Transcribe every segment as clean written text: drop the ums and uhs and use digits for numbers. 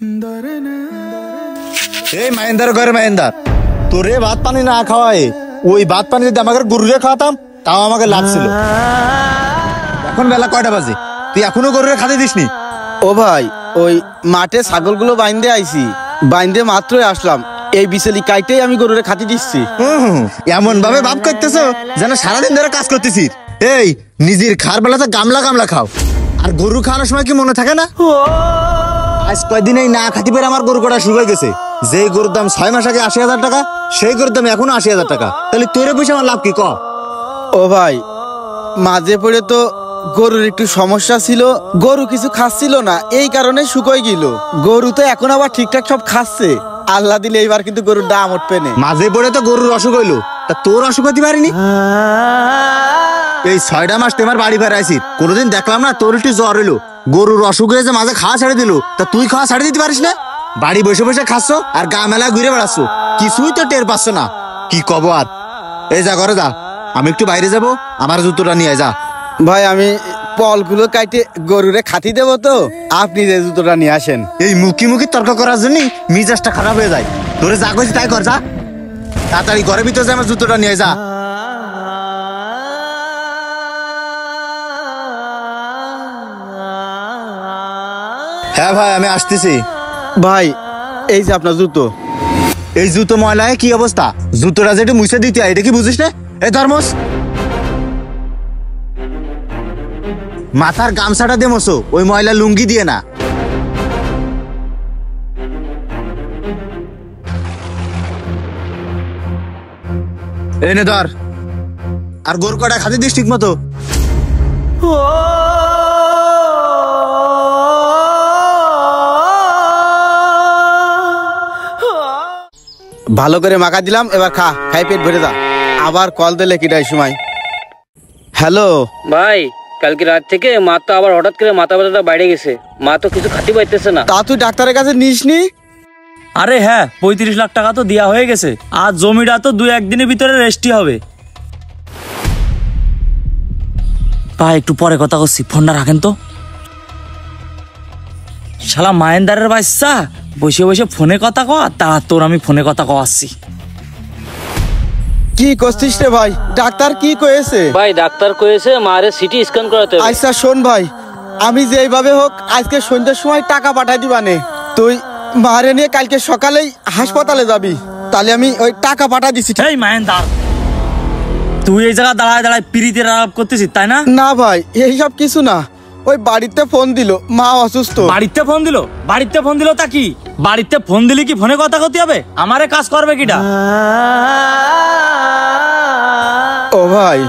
এই মহেন্দার ঘরে মহেন্দার, তোরে ভাত পানি না খাওয়ায় ওই ভাত পানি যদি আমাকে গরুরে খাওয়াতাম তাও আমাকে লাভ ছিল। এখন বেলা কয়টা বাজে, তুই এখনো গরুরে খাতে দিসনি? ও ভাই, ওই মাঠে ছাগলগুলো বাইন্দে আইছি, বাইন্দে মাত্রই আসলাম, এই বিচেলি কাইটেই আমি গরুরে খাতি দিচ্ছি। এমন ভাবে ভাব করতেছো যেন সারাদিন ধরে কাজ করতেছি। এই নিজের খার বেলাতে গামলা গামলা খাও, আর গরু খাওয়ানোর সময় কি মনে থাকে না? আজ কয়দিন এই না খাতি পেরে আমার গরু কটা শুরু হয়ে গেছে। যে গরুর দাম 6 মাস আগে 80,000 টাকা, সেই গরুর দাম এখনো 80,000 টাকা। তাহলে তোরে পয়সা আমার লাভ কি ক? ও ভাই, মাঝে পড়ে তো গরুর একটু সমস্যা ছিল, গরু কিছু খাচ্ছিল না, এই কারণে শুকোয় গেল। গরু তো এখন আবার ঠিকঠাক সব খাচ্ছে, আল্লাহ দিলে এইবার কিন্তু গরুর দাম উঠবে না। মাঝে পড়ে তো গরুর অসুখ হইলো, তা তোর অসুখ হতে পারিনি? এই 6টা মাস তোমার বাড়ি ফেরা আইছি, কোনোদিন দেখলাম না তোর একটু জ্বর হইলো। গরুর অসুখ হয়েছে, মাঝে খাওয়া ছেড়ে দিল, তা তুই খাওয়া ছেড়ে দিতে পারিস না? বাড়ি বসে বসে খাচ্ছ আর গা মেলা ঘুরে বেড়াচ্ছ, কিছুই তো টের পাচ্ছ না। কি কব আর? এই যা ঘরে যা, আমি একটু বাইরে যাব, আমার জুতোটা নিয়ে যা। ভাই আমি পলগুলো কাটে গরুরে খাতি দেবো, তো আপনি যে জুতোটা নিয়ে আসেন। এই মুখি মুখি তর্ক করার জন্য মিজাজটা খারাপ হয়ে যায়। তোরে যা কইছি তাই কর, যা তাড়াতাড়ি ঘরের ভিতরে যা, আমার জুতোটা নিয়ে যা। হ্যাঁ ভাই, আমি আসতেছি। ভাই এই যে আপনার জুতো। এই জুতো ময়লায় কি অবস্থা? জুতোটা যেটা মুছে দিতে হয়, এটা কি বুঝিস না? এই ধর্মস, মাথার গামছাটা দে মশো, ওই ময়লা লুঙ্গি দিয়ে না। এনে ধর, আর গোর কটা খাতে দিস ঠিক মতো। ভালো করে মাখা দিলাম, এবার খা, খাই পেট ভরে যা। আবার কল দিলে কিটাই সময়। হ্যালো ভাই, কালকে রাত থেকে মা তো আবার হঠাৎ করে মাথা ব্যথাটা বাইরে গেছে, মা তো কিছু খাতে পাইতেছে না। তা তুই ডাক্তারের কাছে নিসনি? আরে হ্যাঁ, 35 লাখ টাকা তো দেওয়া হয়ে গেছে, আর জমিটা তো 2-1 দিনের ভিতরে রেস্টি হবে। ভাই একটু পরে কথা করছি, ফোনটা রাখেন তো। শালা মায়েন্দারের বাচ্চা বসে বসে ফোনে কথা কয়া, তা তোর আমি ফোনে কথা কওয়াচ্ছি। কি করছিস রে ভাই? ডাক্তার কি কয়েছে? ভাই ডাক্তার কয়েছে মারে সিটি স্ক্যান করাতে হবে। আচ্ছা শোন ভাই, আমি যেইভাবে হোক আজকে সন্ধ্যার সময় টাকা পাঠাই দিবানে। তুই মারে নিয়ে কালকে সকালেই হাসপাতালে যাবি, তাহলে আমি ওই টাকা পাঠা দিছি। এই মায়েন্দার, তুই এই জায়গা দাঁড়ায় দাঁড়ায় পিরিতের আলাপ করতেছিস তাই না? না ভাই, এইসব কিছু না, ওই বাড়িতে ফোন দিল, মা অসুস্থ। বাড়িতে ফোন দিল? বাড়িতে ফোন দিল তা কি? বাড়িতে ফোন দিলে কি ফোনে কথা করতে হবে? আমারে কাজ করবে কিটা? ও ভাই,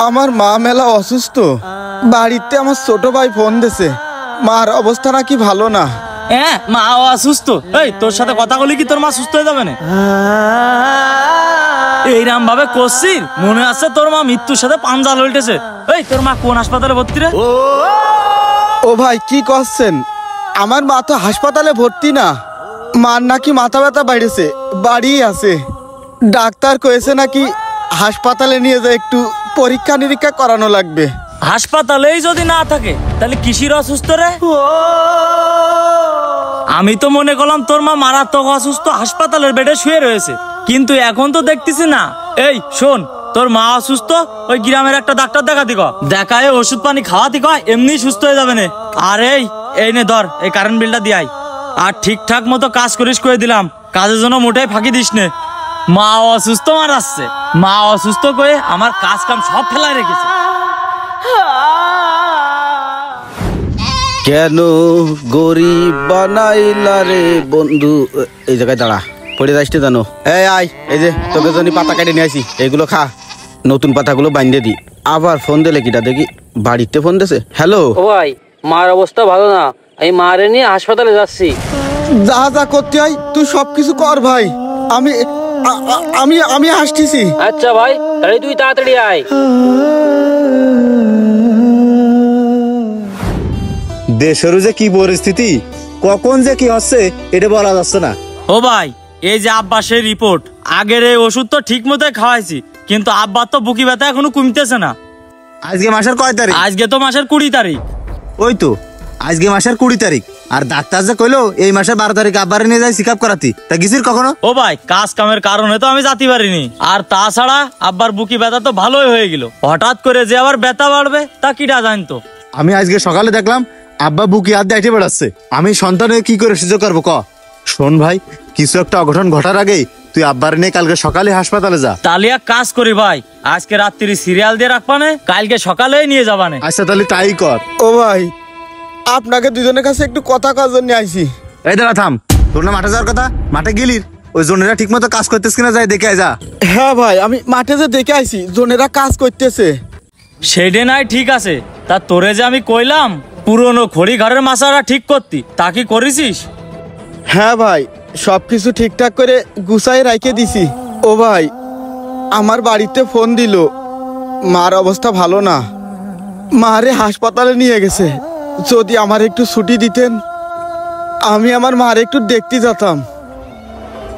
আমার মা মেলা অসুস্থ, বাড়িতে আমার ছোট ভাই ফোন দিছে, মার অবস্থা নাকি ভালো না। হ্যাঁ, মা অসুস্থ? এই তোর সাথে কথা বলি কি তোর মা সুস্থ হয়ে যাবে না? এইরাম ভাবে করছিস, মনে আছে তোর মা মৃত্যুর সাথে পাঞ্জা লইতেছে। এই তোর মা কোন হাসপাতালে ভর্তি রে? ও ভাই কি করছেন? আমার মা তো হাসপাতালে ভর্তি না, মার নাকি মাথা ব্যথা বাইরেছে, বাড়ি আছে। ডাক্তার কয়েছে নাকি হাসপাতালে নিয়ে যায় একটু পরীক্ষা নিরীক্ষা করানো লাগবে। হাসপাতালেই যদি না থাকে তাহলে কিসির অসুস্থ রে? আমি তো মনে করলাম তোর মা মারাত্মক অসুস্থ, হাসপাতালের বেডে শুয়ে রয়েছে, কিন্তু এখন তো দেখতেছি না। এই শোন, তোর মা অসুস্থ, ওই গ্রামের একটা ডাক্তার দেখাতি ক, দেখায় ওষুধ পানি খাওয়াতি ক, এমনি সুস্থ হয়ে যাবে না। আর এই নে ধর, এই কারেন্ট বিলটা দিয়াই, আর ঠিকঠাক মতো কাজ করিস করে দিলাম, কাজের জন্য মোটেই ফাঁকি দিস নে। মা অসুস্থ মারাচ্ছে, মা অসুস্থ করে আমার কাজ কাম সব ফেলায় রেখেছে। কেন গরিব বানাইলা রে বন্ধু? এই জায়গায় দাঁড়া, পড়ে যাইতে জানো। এই আয়, এই যে তোকে জন্য পাতা কেটে নিয়ে আসি, এইগুলো খা, নতুন পাতাগুলো বাইন্ধে দি। আবার ফোন দিলে কিটা দেখি, বাড়িতে ফোন দিছে। হ্যালো ও ভাই, মার অবস্থা ভালো না, আমি মারে নিয়ে হাসপাতালে যাচ্ছি। যা যা করতে হয় তুই সবকিছু কর ভাই, আমি আমি আমি আসতেছি। আচ্ছা ভাই, তাহলে তুই তাড়াতাড়ি আয়। দেশের যে কি পরিস্থিতি, কখন যে কি হচ্ছে এটা বলা যাচ্ছে না। ও ভাই, এই যে আব্বাসের রিপোর্ট, আগের এই ওষুধ তো ঠিক মতো খাওয়াইছি, কিন্তু আব্বার তো বুকি ব্যথা এখনো কমতেছে না। আজকে মাসের কয় তারিখ? আজকে তো মাসের 20 তারিখ। ওই তো আজকে মাসের 20 তারিখ, আর ডাক্তার যে কইলো এই মাসের 12 তারিখ আব্বারে নিয়ে যাই চেক আপ করাতি, তা গেছিস কখনো? ও ভাই, কাজ কামের কারণে তো আমি যেতে পারিনি। আর তাছাড়া আব্বার বুকি ব্যথা তো ভালোই হয়ে গেল, হঠাৎ করে যে আবার ব্যথা বাড়বে তা কিটা জানতো। আমি আজকে সকালে দেখলাম আব্বা বুকি হাত দিয়ে হেঁটে বেড়াচ্ছে। আমি সন্তানের কি করে সুযোগ করবো ক? শোন ভাই, কিছু একটা অঘটন ঘটার আগেই তুই আব্বার নিয়ে কালকে সকালে হাসপাতালে যা। তাহলে এক কাজ করি ভাই, আজকে রাত্রি সিরিয়াল দিয়ে রাখবানে, কালকে সকালেই নিয়ে যাবানে। আচ্ছা তাহলে তাই কর। ও ভাই, আপনাকে দুজনের কাছে একটু কথা কাজ জন্য আইছি। এই দাঁড়া থাম, তোর না মাঠে যাওয়ার কথা, মাঠে গেলির ওই জনেরা ঠিক মতো কাজ করতেছ কিনা যাই দেখে আয় যা। হ্যাঁ ভাই, আমি মাঠে যে দেখে আইছি জনেরা কাজ করতেছে। সেডে নাই ঠিক আছে, তা তোরে যে আমি কইলাম পুরনো খড়ি ঘরের মাছারা ঠিক করতি, তা কি করেছিস? হ্যাঁ ভাই, সবকিছু ঠিকঠাক করে গুছাই রাখে দিছি। ও ভাই, আমার বাড়িতে ফোন দিল, মার অবস্থা ভালো না, মারে হাসপাতালে নিয়ে গেছে। যদি আমার একটু ছুটি দিতেন, আমি আমার মার একটু দেখতে যেতাম।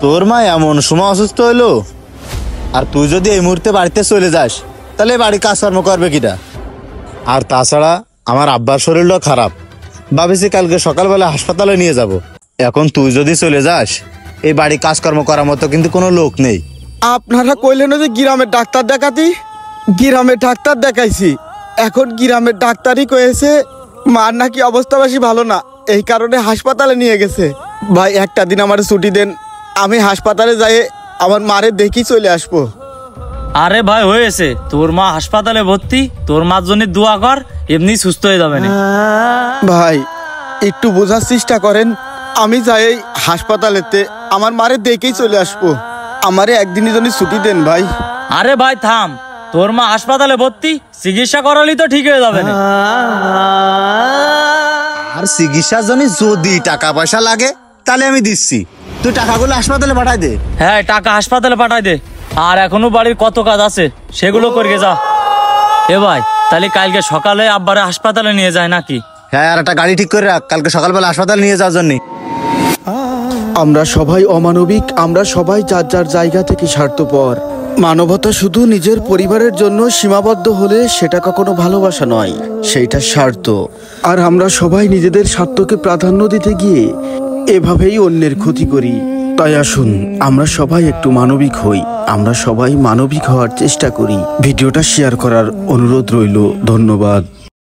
তোর মা এমন সময় অসুস্থ হইলো, আর তুই যদি এই মুহূর্তে বাড়িতে চলে যাস তাহলে বাড়ি কাজকর্ম করবে কিটা? আর তাছাড়া আমার আব্বার শরীরটাও খারাপ, ভাবেছি কালকে সকালবেলা হাসপাতালে নিয়ে যাব। এখন তুই যদি চলে যাস, এই বাড়ি কাজকর্ম করার মতো কিন্তু কোনো লোক নেই। আপনারা কইলেন যে গ্রামের ডাক্তার দেখাতি, গ্রামের ডাক্তার দেখাইছি। এখন গ্রামের ডাক্তারই কয়েছে মার নাকি অবস্থা বেশি ভালো না, এই কারণে হাসপাতালে নিয়ে গেছে। ভাই একটা দিন আমার ছুটি দেন, আমি হাসপাতালে যাই আমার মারে দেখি চলে আসবো। আরে ভাই হয়েছে, তোর মা হাসপাতালে ভর্তি, তোর মার জন্য দোয়া কর, এমনি সুস্থ হয়ে যাবে না। ভাই একটু বোঝার চেষ্টা করেন, আমি যাই হাসপাতালেতে আমার মারে দেখেই চলে আসবো। আমারে একদিনের জন্য ছুটি দেন ভাই। আরে ভাই থাম, তোর মা হাসপাতালে ভর্তি, চিকিৎসা করালি তো ঠিক হয়ে যাবে না। আর চিকিৎসার জন্য যদি টাকা পয়সা লাগে তাহলে আমি দিচ্ছি, তুই টাকাগুলো হাসপাতালে পাঠাই দে। হ্যাঁ, টাকা হাসপাতালে পাঠাই দে, আর এখনো বাড়ির কত কাজ আছে সেগুলো করে যা। এ ভাই, তাহলে কালকে সকালে আব্বারে হাসপাতালে নিয়ে যায় নাকি? হ্যাঁ, আর একটা গাড়ি ঠিক করে রাখ, কালকে সকালবেলা হাসপাতালে নিয়ে যাওয়ার জন্য। আমরা সবাই অমানবিক, আমরা সবাই যার যার জায়গা থেকে স্বার্থপর। মানবতা শুধু নিজের পরিবারের জন্য সীমাবদ্ধ হলে সেটা কখনো ভালোবাসা নয়, সেইটা স্বার্থ। আর আমরা সবাই নিজেদের স্বার্থকে প্রাধান্য দিতে গিয়ে এভাবেই অন্যের ক্ষতি করি। তাই আসুন আমরা সবাই একটু মানবিক হই, আমরা সবাই মানবিক হওয়ার চেষ্টা করি। ভিডিওটা শেয়ার করার অনুরোধ রইল। ধন্যবাদ।